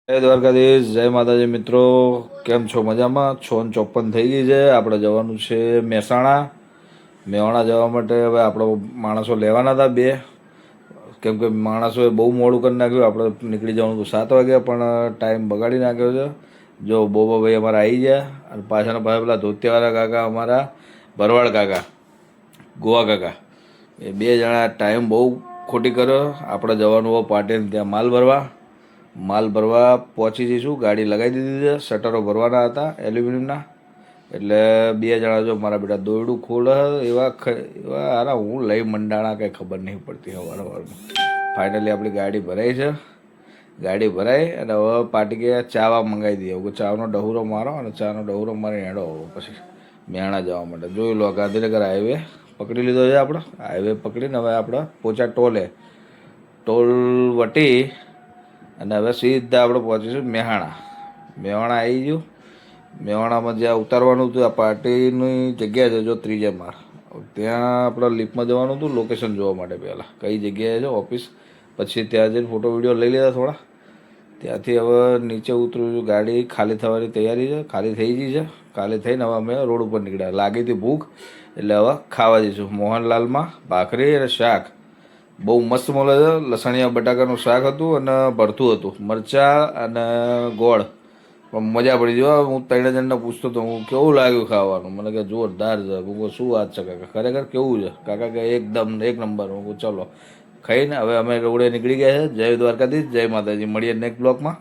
જય દ્વારકાધીશ, જય માતાજી મિત્રો. કેમ છો? મજામાં? 6:54 થઈ ગઈ છે. આપણે જવાનું છે મહેસાણા. મહેસાણા જવા માટે હવે આપણે માણસો લેવાના હતા બે, કેમ કે માણસોએ બહુ મોડું કરી નાખ્યું. આપણે નીકળી જવાનું હતું 7 વાગે, પણ ટાઈમ બગાડી નાખ્યો છે. જો બોબાભાઈ અમારા આવી ગયા, અને પાછળના પાસે પેલા ધોતિયાવાળા કાકા, અમારા ભરવાડ કાકા, ગોવા કાકા, એ બે જણા ટાઈમ બહુ ખોટી કર્યો. આપણે જવાનું હોય પાટીને ત્યાં માલ ભરવા પહોંચી જઈશું. ગાડી લગાવી દીધી છે, શટરો ભરવાના હતા એલ્યુમિનિયમના. એટલે બે જણા જો મારા બેટા દોરડું ખોલે એવા હારા હું લઈ મંડાણા, કંઈ ખબર નહીં પડતી સવારમાં. ફાઇનલી આપણી ગાડી ભરાઈ છે. ગાડી ભરાઈ અને હવે પાટી કે ચાવા મંગાવી દઈએ. ચાનો ડહુરો મારો, અને ચાનો ડહુરો મારી હેડો પછી મહેસાણા જવા માટે. જોઈ લો, ગાંધીનગર હાઈવે પકડી લીધો છે આપણે. હાઈવે પકડીને હવે આપણે પોચા ટોલ વટી અને હવે સીધા આપણે પહોંચીશું મહેસાણા. મહેસાણા આવી ગયું. મહેસાણામાં જ્યાં ઉતારવાનું હતું, આ પાર્ટીની જગ્યા છે જો 3જા માળ, ત્યાં આપણે લિફ્ટમાં જવાનું હતું લોકેશન જોવા માટે. પહેલાં કઈ જગ્યાએ છે ઓફિસ, પછી ત્યાં જઈને ફોટો વિડીયો લઈ લીધા થોડા. ત્યાંથી હવે નીચે ઉતરું છું. ગાડી ખાલી થવાની તૈયારી છે, ખાલી થઈ ગઈ છે. ખાલી થઈને હવે અમે રોડ ઉપર નીકળ્યા. લાગી હતી ભૂખ, એટલે હવે ખાવા જઈશું. મોહનલાલમાં ભાખરી અને શાક બહુ મસ્ત મળે છે. લસણિયા બટાકાનું શાક હતું અને ભરતું હતું, મરચાં અને ગોળ. પણ મજા પડી ગયો. હું 3 જણને પૂછતો હતો હું કેવું લાગ્યું ખાવાનું. મને કે જોરદાર છે. હું શું વાત છે કાકા, ખરેખર કેવું છે? કાકા કે એકદમ એક નંબર. હું ચલો ખાઈને હવે અમે રોડે નીકળી ગયા છે. જય દ્વારકાધીશ, જય માતાજી. મળીએ નેક્સ્ટ બ્લોકમાં.